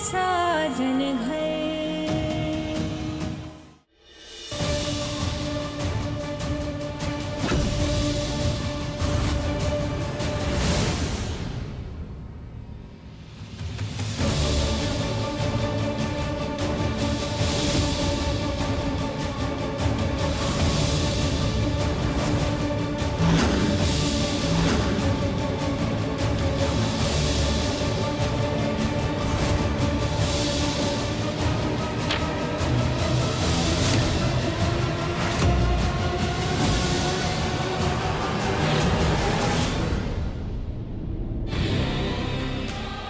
साजन घर।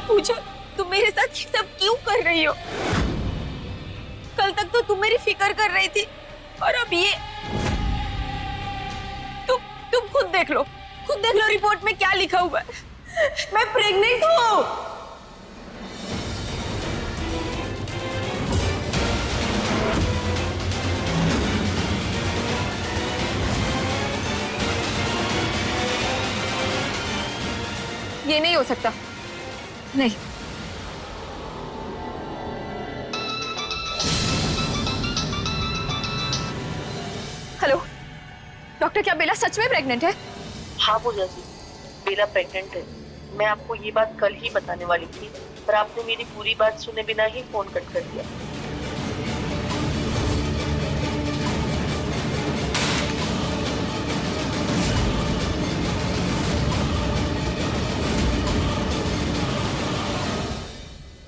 पूजा, तुम मेरे साथ ये सब क्यों कर रही हो? कल तक तो तुम मेरी फिक्र कर रही थी और अब ये तुम खुद देख लो रिपोर्ट में क्या लिखा हुआ है। मैं प्रेग्नेंट हूँ। ये नहीं हो सकता, नहीं। हेलो डॉक्टर, क्या बेला सच में प्रेग्नेंट है? हाँ पूजा जी, बेला प्रेग्नेंट है। मैं आपको ये बात कल ही बताने वाली थी, पर आपने मेरी पूरी बात सुने बिना ही फोन कट कर दिया।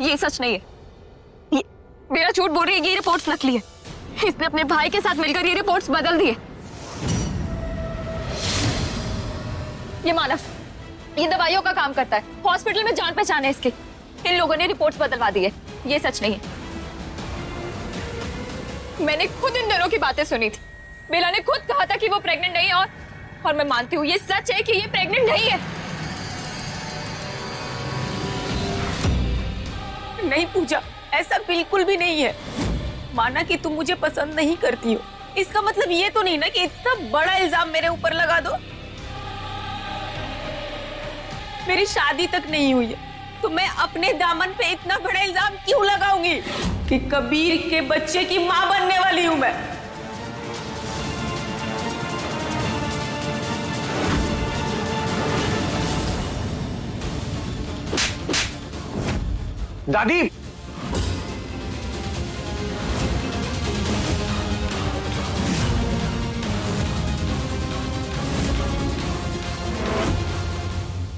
ये सच नहीं है, ये बेला झूठ बोल रही है। ये रिपोर्ट्स नकली है। इसने अपने भाई के साथ मिलकर ये रिपोर्ट्स बदल दिए। ये मानव, ये दवाइयों का काम करता है। हॉस्पिटल में जान पहचान है इसकी। इन लोगों ने रिपोर्ट्स बदलवा दी है। ये सच नहीं है। मैंने खुद इन दोनों की बातें सुनी थी। बेला ने खुद कहा था कि वो प्रेग्नेंट नहीं है और मैं मानती हूँ ये सच है कि ये प्रेग्नेंट नहीं है। नहीं पूजा, ऐसा बिल्कुल भी नहीं है। माना कि तुम मुझे पसंद नहीं करती हो, इसका मतलब ये तो नहीं ना कि इतना बड़ा इल्जाम मेरे ऊपर लगा दो। मेरी शादी तक नहीं हुई है तो मैं अपने दामन पे इतना बड़ा इल्जाम क्यों लगाऊंगी कि कबीर के बच्चे की मां बनने वाली हूं मैं। दादी,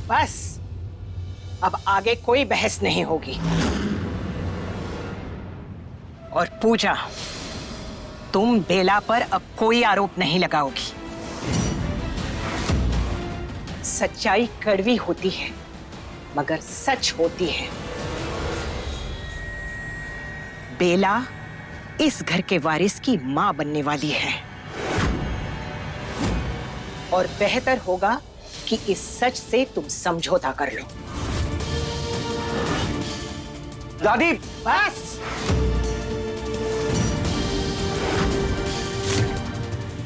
बस अब आगे कोई बहस नहीं होगी। और पूजा, तुम बेला पर अब कोई आरोप नहीं लगाओगी। सच्चाई कड़वी होती है मगर सच होती है। बेला इस घर के वारिस की मां बनने वाली है और बेहतर होगा कि इस सच से तुम समझौता कर लो। दादी, बस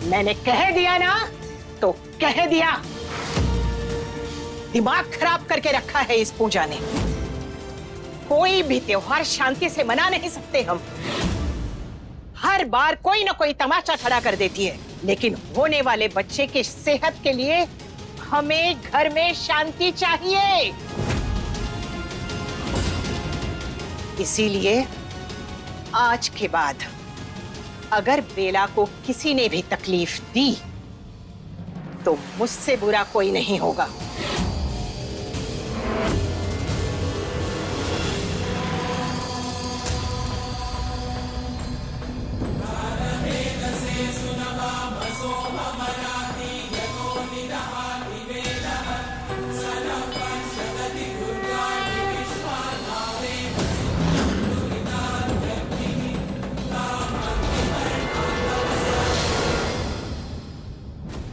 मैंने कह दिया ना तो कह दिया। दिमाग खराब करके रखा है इस पूजा ने। कोई भी त्योहार शांति से मना नहीं सकते हम। हर बार कोई ना कोई तमाशा खड़ा कर देती है, लेकिन होने वाले बच्चे की सेहत के लिए हमें घर में शांति चाहिए। इसीलिए आज के बाद अगर बेला को किसी ने भी तकलीफ दी तो मुझसे बुरा कोई नहीं होगा।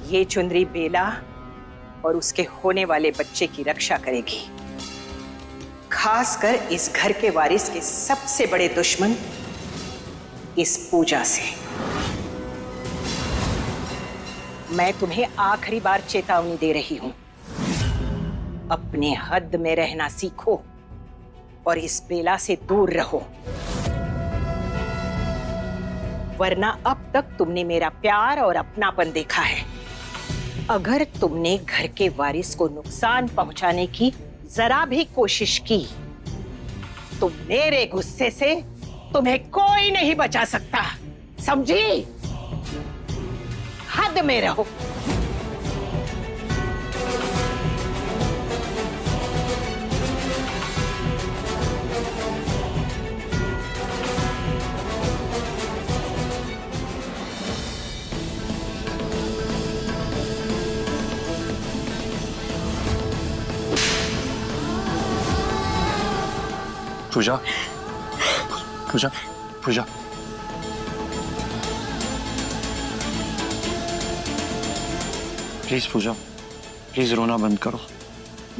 ये चुनरी बेला और उसके होने वाले बच्चे की रक्षा करेगी, खासकर इस घर के वारिस के सबसे बड़े दुश्मन इस पूजा से। मैं तुम्हें आखिरी बार चेतावनी दे रही हूं, अपने हद में रहना सीखो, और इस बेला से दूर रहो, वरना अब तक तुमने मेरा प्यार और अपनापन देखा है। अगर तुमने घर के वारिस को नुकसान पहुंचाने की जरा भी कोशिश की तो मेरे गुस्से से तुम्हें कोई नहीं बचा सकता, समझी? हद में रहो। पूजा, पूजा, पूजा। प्लीज पूजा, प्लीज रोना बंद करो।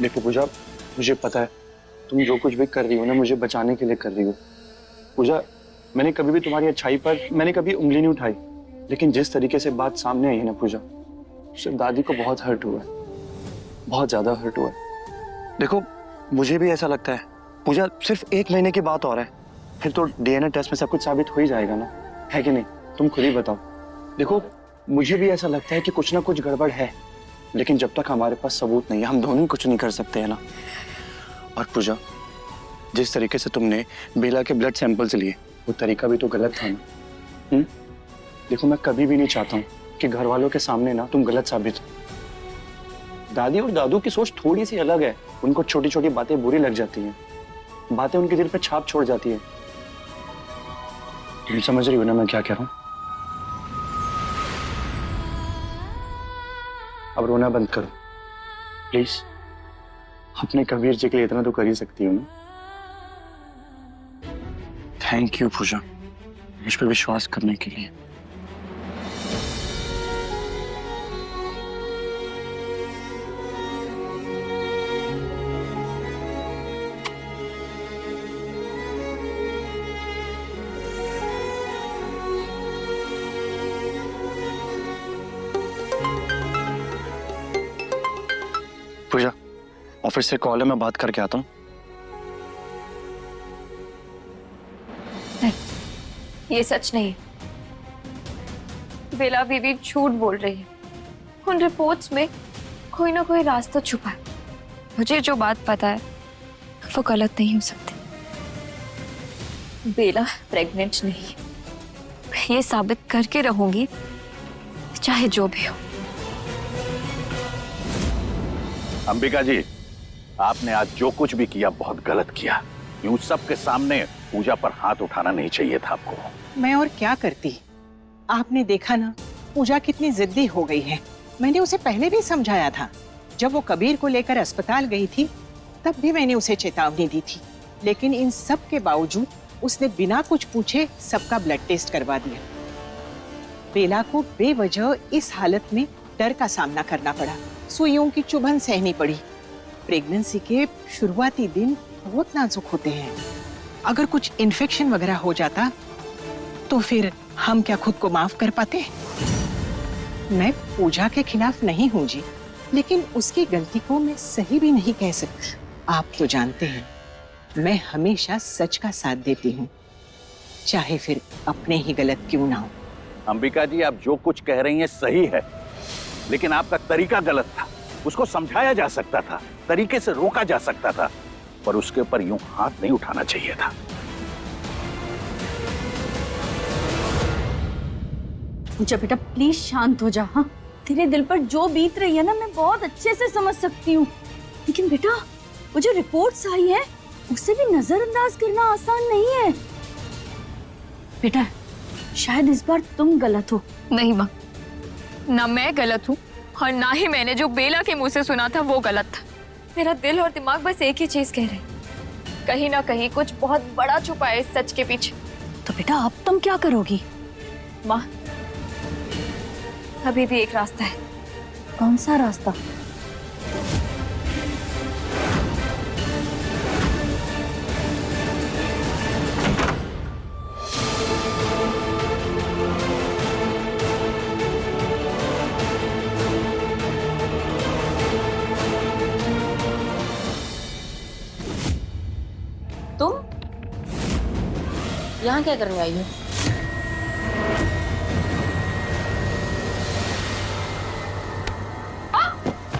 देखो पूजा, मुझे पता है तुम जो कुछ भी कर रही हो ना मुझे बचाने के लिए कर रही हो। पूजा, मैंने कभी भी तुम्हारी अच्छाई पर मैंने कभी उंगली नहीं उठाई, लेकिन जिस तरीके से बात सामने आई है ना पूजा, उससे दादी को बहुत हर्ट हुआ है, बहुत ज्यादा हर्ट हुआ है। देखो मुझे भी ऐसा लगता है पूजा, सिर्फ 1 महीने की बात और है, फिर तो डीएनए टेस्ट में सब कुछ साबित हो ही जाएगा ना, है कि नहीं? तुम खुद ही बताओ। देखो मुझे भी ऐसा लगता है कि कुछ ना कुछ गड़बड़ है, लेकिन जब तक हमारे पास सबूत नहीं है हम दोनों कुछ नहीं कर सकते है ना। और पूजा, जिस तरीके से तुमने बेला के ब्लड सैंपल्स लिए वो तरीका भी तो गलत था ना। देखो मैं कभी भी नहीं चाहता हूँ कि घर वालों के सामने ना तुम गलत साबित हो। दादी और दादू की सोच थोड़ी सी अलग है, उनको छोटी छोटी बातें बुरी लग जाती हैं, बातें उनके दिल पे छाप छोड़ जाती है। तुम समझ रही हो ना मैं क्या कह रहा हूं? अब रोना बंद करो प्लीज। अपने कबीर जी के लिए इतना तो कर ही सकती हो ना। थैंक यू पूजा, मुझ पर विश्वास करने के लिए। पूजा, ऑफिस से कॉल है, मैं बात करके आता हूँ। नहीं, ये सच नहीं है। बेला बीवी झूठ बोल रही है। उन रिपोर्ट्स में कोई ना कोई रास्ता छुपा है। मुझे जो बात पता है वो गलत नहीं हो सकती। बेला प्रेग्नेंट नहीं है। मैं ये साबित करके रहूंगी, चाहे जो भी हो। अंबिका जी, आपने आज जो कुछ भी किया बहुत गलत किया। यूं सबके सामने पूजा पर हाथ उठाना नहीं चाहिए था आपको। मैं और क्या करती? आपने देखा ना पूजा कितनी जिद्दी हो गई है। मैंने उसे पहले भी समझाया था। जब वो कबीर को लेकर अस्पताल गई थी तब भी मैंने उसे चेतावनी दी थी, लेकिन इन सब के बावजूद उसने बिना कुछ पूछे सबका ब्लड टेस्ट करवा दिया। बेला को बेवजह इस हालत में डर का सामना करना पड़ा, सुइयों की चुभन सहनी पड़ी। प्रेगनेंसी के शुरुआती दिन बहुत नाजुक होते हैं। अगर कुछ इन्फेक्शन वगैरह हो जाता तो फिर हम क्या खुद को माफ कर पाते? मैं पूजा के खिलाफ नहीं हूँ जी, लेकिन उसकी गलती को मैं सही भी नहीं कह सकती। आप तो जानते हैं मैं हमेशा सच का साथ देती हूँ, चाहे फिर अपने ही गलत क्यों ना हो। अंबिका जी, आप जो कुछ कह रही हैं सही है, लेकिन आपका तरीका गलत था। उसको समझाया जा सकता था, तरीके से रोका जा सकता था, पर उसके ऊपर यूं हाथ नहीं उठाना चाहिए था। पूजा बेटा प्लीज शांत हो जा। हाँ, तेरे दिल पर जो बीत रही है ना मैं बहुत अच्छे से समझ सकती हूँ, लेकिन बेटा वो जो रिपोर्ट्स आई है उसे भी नजरअंदाज करना आसान नहीं है। बेटा शायद इस बार तुम गलत हो। नहीं माँ, ना मैं गलत हूँ और ना ही मैंने जो बेला के मुंह से सुना था वो गलत था। मेरा दिल और दिमाग बस एक ही चीज कह रहे, कहीं ना कहीं कुछ बहुत बड़ा छुपा है इस सच के पीछे। तो बेटा अब तुम क्या करोगी? माँ, अभी भी एक रास्ता है। कौन सा रास्ता? यहाँ क्या करने आई हो?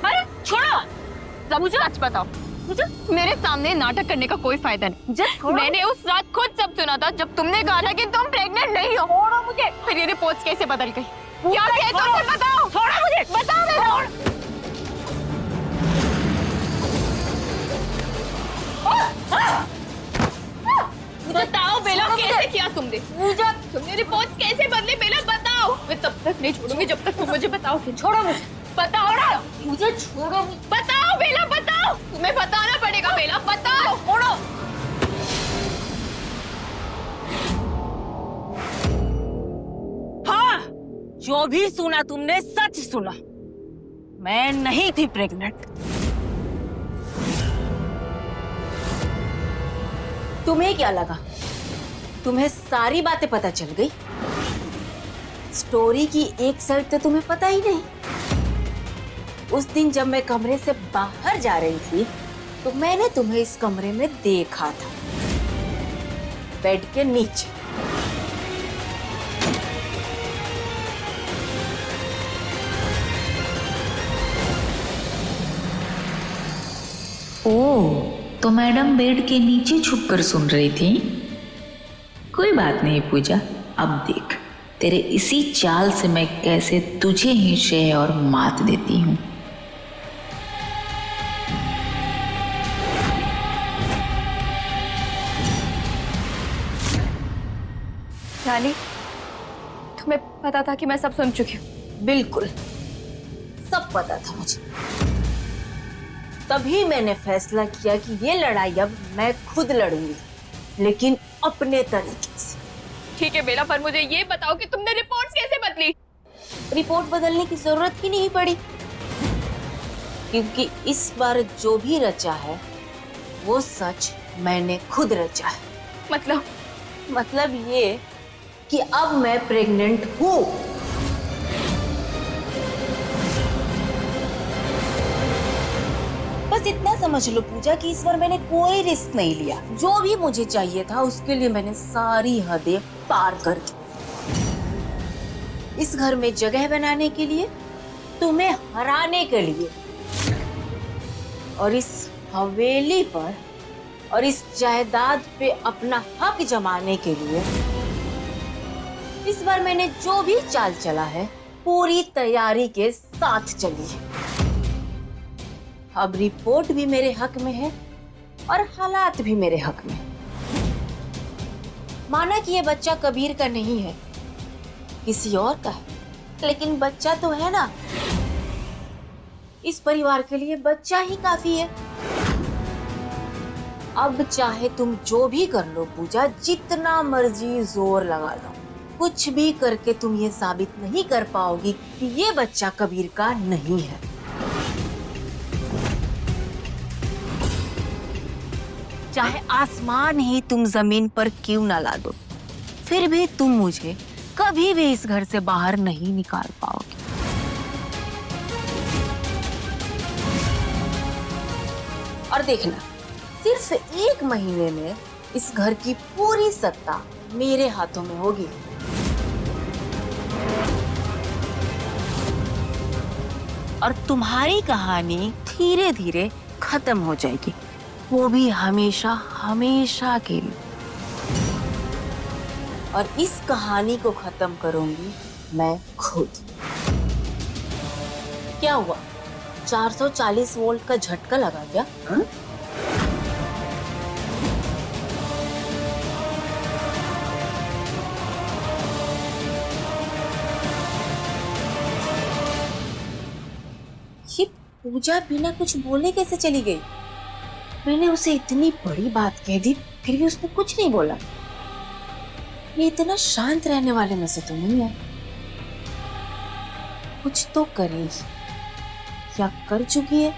अरे छोड़ो, मुझे सच बताओ, मुझे मेरे सामने नाटक करने का कोई फायदा नहीं। मैंने उस रात खुद सब सुना था जब तुमने कहा था कि तुम प्रेग्नेंट नहीं हो। छोड़ो मुझे। फिर ये रिपोर्ट्स कैसे बदल गई? क्या है तो फिर बताओ। छोड़ो मुझे, बताओ मेरे। बताओ बेला, कैसे किया तुमने? तुमने रिपोर्ट्स कैसे बदले बेला, बताओ। मैं तब तक नहीं छोड़ूंगी जब तक तुम मुझे बताओगे। छोड़ो मुझे, बताओ ना मुझे, छोड़ो। बताओ बेला, बताओ। तुम्हें बताना पड़ेगा बेला, बताओ। छोड़ो। हाँ, जो भी सुना तुमने सच सुना। मैं नहीं थी प्रेग्नेंट। तुम्हें क्या लगा? तुम्हें सारी बातें पता चल गई? स्टोरी की एक साइड तो तुम्हें पता ही नहीं। उस दिन जब मैं कमरे से बाहर जा रही थी तो मैंने तुम्हें इस कमरे में देखा था, बेड के नीचे। ओह, तो मैडम बेड के नीचे छुपकर सुन रही थी। कोई बात नहीं पूजा, अब देख तेरे इसी चाल से मैं कैसे तुझे ही शह और मात देती हूँ। रानी, तुम्हें पता था कि मैं सब सुन चुकी हूँ? बिल्कुल, सब पता था मुझे। तभी मैंने फैसला किया कि ये लड़ाई अब मैं खुद लड़ूंगी, लेकिन अपने तरीके से। ठीक है बेला, पर मुझे ये बताओ कि तुमने रिपोर्ट्स कैसे बदली? रिपोर्ट बदलने की जरूरत ही नहीं पड़ी, क्योंकि इस बार जो भी रचा है वो सच मैंने खुद रचा है। मतलब ये कि अब मैं प्रेग्नेंट हूँ। बस इतना समझ लो पूजा कि इस बार मैंने कोई रिस्क नहीं लिया। जो भी मुझे चाहिए था उसके लिए मैंने सारी हदें पार कर दी। इस घर में जगह बनाने के लिए, तुम्हें हराने के लिए, और इस हवेली पर और इस जायदाद पे अपना हक जमाने के लिए इस बार मैंने जो भी चाल चला है पूरी तैयारी के साथ चली है। अब रिपोर्ट भी मेरे हक में है और हालात भी मेरे हक में। माना कि ये बच्चा कबीर का नहीं है, किसी और का है, लेकिन बच्चा तो है ना। इस परिवार के लिए बच्चा ही काफी है। अब चाहे तुम जो भी कर लो पूजा, जितना मर्जी जोर लगा लो, कुछ भी करके तुम ये साबित नहीं कर पाओगी कि ये बच्चा कबीर का नहीं है। चाहे आसमान ही तुम जमीन पर क्यों ना ला दो, फिर भी तुम मुझे कभी भी इस घर से बाहर नहीं निकाल पाओगे। और देखना, सिर्फ 1 महीने में इस घर की पूरी सत्ता मेरे हाथों में होगी। और तुम्हारी कहानी धीरे धीरे खत्म हो जाएगी, वो भी हमेशा हमेशा के लिए। और इस कहानी को खत्म करूंगी मैं खुद। क्या हुआ, 440 वोल्ट का झटका लगा क्या? हा? ये पूजा बिना कुछ बोले कैसे चली गई? मैंने उसे इतनी बड़ी बात कह दी, फिर भी उसने कुछ नहीं बोला। ये इतना शांत रहने वाले में से तो नहीं है। कुछ तो करेगी या कर चुकी है,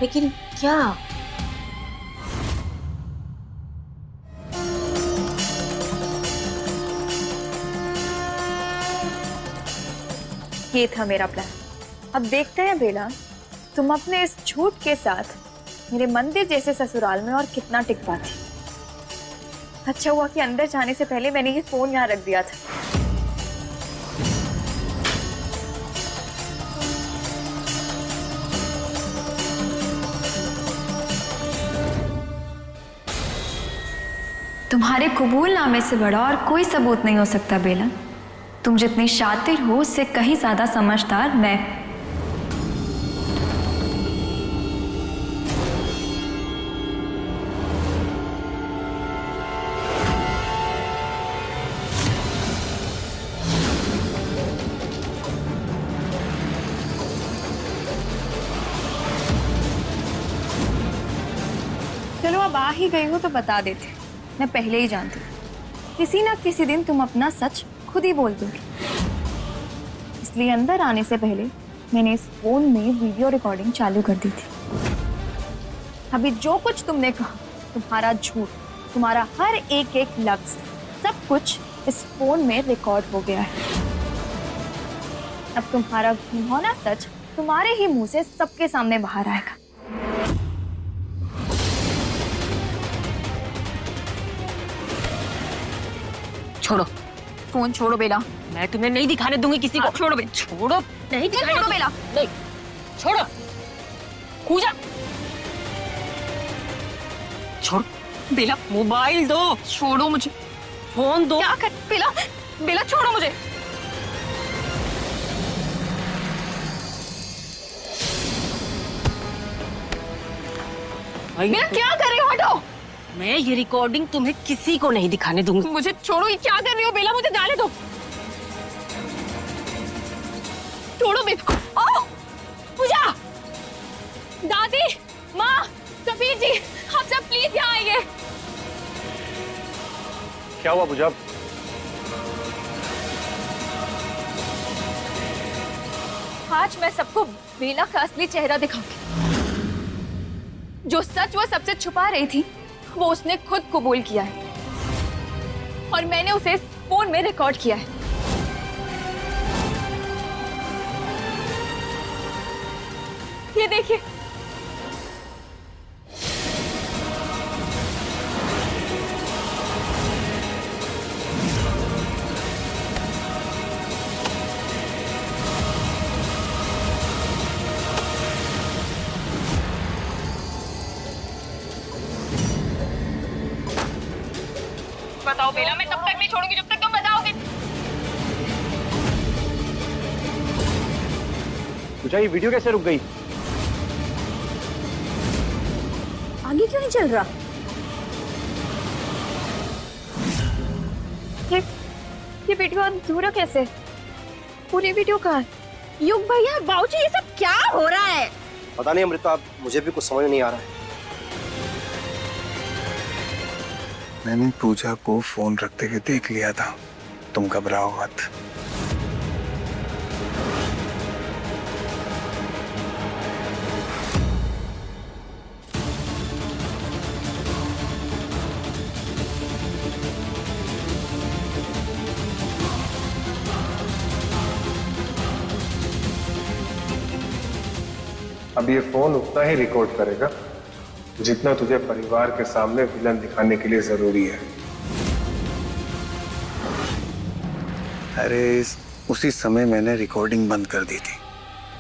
लेकिन क्या? ये था मेरा प्लान। अब देखते हैं बेला, तुम अपने इस झूठ के साथ मेरे मंदिर जैसे ससुराल में और कितना टिक पाती। अच्छा हुआ कि अंदर जाने से पहले मैंने ये फोन यहाँ रख दिया था। तुम्हारे कबूलनामे से बड़ा और कोई सबूत नहीं हो सकता बेला। तुम जितनी शातिर हो उससे कहीं ज्यादा समझदार मैं। चलो अब आ ही गई हो तो बता देते। मैं पहले ही जानती थी किसी ना किसी दिन तुम अपना सच खुद ही बोल दोगे, इसलिए अंदर आने से पहले मैंने इस फोन में वीडियो रिकॉर्डिंग चालू कर दी थी। अभी जो कुछ तुमने कहा, तुम्हारा झूठ, तुम्हारा हर एक एक लफ्ज, सब कुछ इस फोन में रिकॉर्ड हो गया है। अब तुम्हारा घिनौना सच तुम्हारे ही मुंह से सबके सामने बाहर आएगा। छोड़ो फोन छोड़ो बेला। मैं तुम्हें नहीं दिखाने दूंगी किसी को। छोड़ो बेला। छोड़ो नहीं दिखाने छोड़ो बेला। नहीं छोड़ो। पूजा छोड़ बेला मोबाइल दो। छोड़ो मुझे। फोन दो। क्या कर बेला? बेला छोड़ो मुझे। बेला क्या कर रही हो? हटो। मैं ये रिकॉर्डिंग तुम्हें किसी को नहीं दिखाने दूंगी। मुझे छोड़ो। ये क्या कर रही हो बेला? मुझे जाने दो। छोड़ो बेला। ओ पूजा, दादी, माँ, कबीर जी, आप सब प्लीज यहाँ आइए। क्या हुआ पूजा? आज मैं सबको बेला का असली चेहरा दिखाऊंगी। जो सच वो सबसे छुपा रही थी वो उसने खुद कबूल किया है और मैंने उसे फोन में रिकॉर्ड किया है। ये देखिए। बताओ बेला, मैं तब तक नहीं छोड़ूंगी जब तक तुम बताओगे। पूजा ये वीडियो कैसे रुक गई? आगे क्यों नहीं चल रहा? ये वीडियो अधूरा कैसे? पूरी वीडियो कहाँ है? युग भैया, बाबूजी, ये सब क्या हो रहा है? पता नहीं अमृता, मुझे भी कुछ समझ नहीं आ रहा है। मैंने पूजा को फोन रखते हुए देख लिया था। तुम घबराओ मत। अब ये फोन उतना ही रिकॉर्ड करेगा जितना तुझे परिवार के सामने विलन दिखाने के लिए जरूरी है। अरे उसी समय मैंने रिकॉर्डिंग बंद कर दी थी।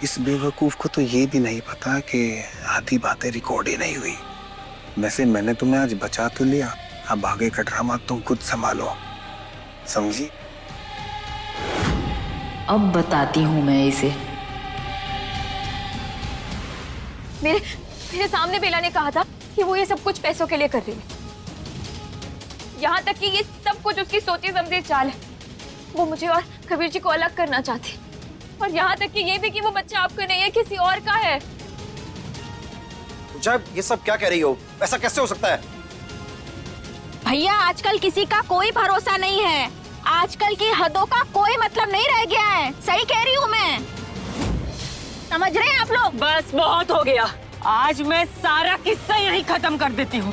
इस बेवकूफ को तो ये भी नहीं पता कि आधी बातें रिकॉर्ड ही नहीं हुई। वैसे मैंने तुम्हें आज बचा तो लिया, अब आगे का ड्रामा तुम खुद संभालो, समझी? अब बताती हूँ मैं इसे। मेरे सामने बेला ने कहा था कि वो ये सब कुछ पैसों के लिए कर रही है। यहाँ तक कि ये सब कुछ उसकी सोची समझी चाल है। वो मुझे और कबीर जी को अलग करना चाहती, और यहाँ तक कि ये भी कि वो बच्चा आपका नहीं है, किसी और का है। पूजा, ये सब क्या कह रही हो? ऐसा कैसे हो सकता है? भैया, आजकल किसी का कोई भरोसा नहीं है। आजकल की हदों का कोई मतलब नहीं रह गया है। सही कह रही हूँ मैं। समझ रहे हैं आप लोग? बस बहुत हो गया। आज मैं सारा किस्सा यहीं खत्म कर देती हूँ।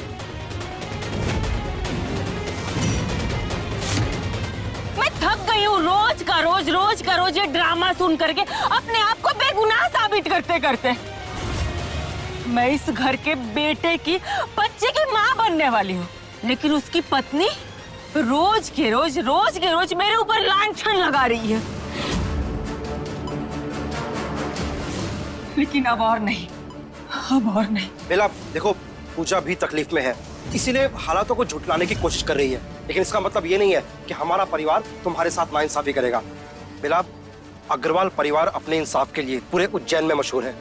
मैं थक गई हूँ रोज का रोज ये ड्रामा सुन करके अपने आप को बेगुनाह साबित करते करते। मैं इस घर के बेटे की, बच्चे की माँ बनने वाली हूँ, लेकिन उसकी पत्नी रोज के रोज मेरे ऊपर लांछन लगा रही है। लेकिन अब और नहीं, अब और नहीं। बेला देखो, पूजा भी तकलीफ में है, इसीलिए हालातों को झुठलाने की कोशिश कर रही है, लेकिन इसका मतलब ये नहीं है कि हमारा परिवार तुम्हारे साथ नाइंसाफी करेगा। बेला, अग्रवाल परिवार अपने इंसाफ के लिए पूरे उज्जैन में मशहूर है।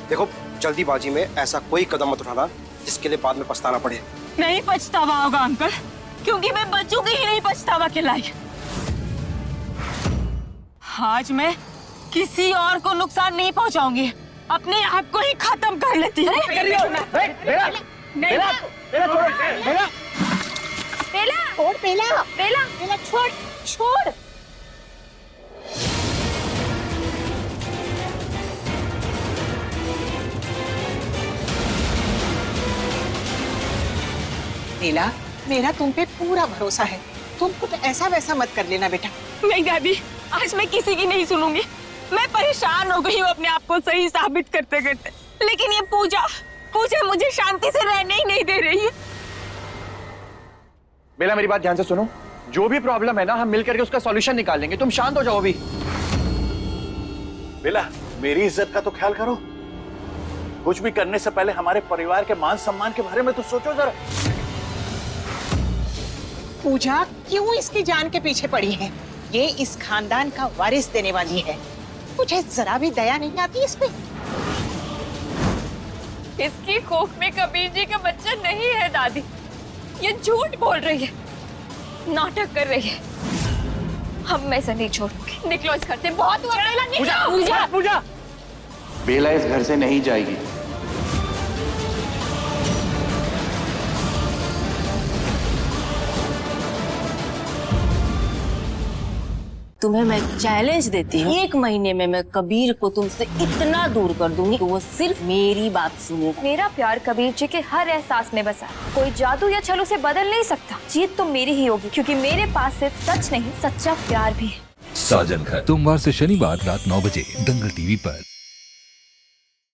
देखो, जल्दीबाजी में ऐसा कोई कदम मत उठाना जिसके लिए बाद में पछताना पड़े। नहीं पछतावा होगा अंकल, क्योंकि मैं बचूंगी ही नहीं पछतावा के लायक। आज मैं किसी और को नुकसान नहीं पहुंचाऊंगी, अपने आप को ही खत्म कर लेती हूँ। बेला छोड़। बेला, मेरा तुम पे पूरा भरोसा है, तुम कुछ ऐसा वैसा मत कर लेना बेटा। नहीं दादी, आज मैं किसी की नहीं सुनूंगी। मैं परेशान हो गई हूँ अपने आप को सही साबित करते करते, लेकिन ये पूजा मुझे शांति से रहने ही नहीं दे रही है। बेला, मेरी बात ध्यान से सुनो। जो भी प्रॉब्लम है ना, हम मिलकर के उसका सॉल्यूशन निकालेंगे। तुम शांत हो जाओ अभी। बेला, मेरी इज्जत का तो ख्याल करो। कुछ भी करने से पहले हमारे परिवार के मान सम्मान के बारे में तो सोचो जरा। पूजा क्यों इसकी जान के पीछे पड़ी है? ये इस खानदान का वारिस देने वाली है, मुझे जरा भी दया नहीं आती इस पे। इसकी कोख में कबीर जी का बच्चा नहीं है दादी, ये झूठ बोल रही है, नाटक कर रही है। हम मैं ऐसा नहीं छोड़ूंगी। निकलो इस घर से, बहुत हुआ। बेला निकलो। पूजा, बेला इस घर से नहीं जाएगी। तुम्हें मैं चैलेंज देती हूँ, 1 महीने में मैं कबीर को तुमसे इतना दूर कर दूंगी कि वो सिर्फ मेरी बात सुनेगा। मेरा प्यार कबीर जी के हर एहसास में बसा है। कोई जादू या छल उसे बदल नहीं सकता। जीत तो मेरी ही होगी, क्योंकि मेरे पास सिर्फ सच नहीं, सच्चा प्यार भी है। साजन घर, सोमवार से शनिवार रात 9 बजे दंगल टीवी पर।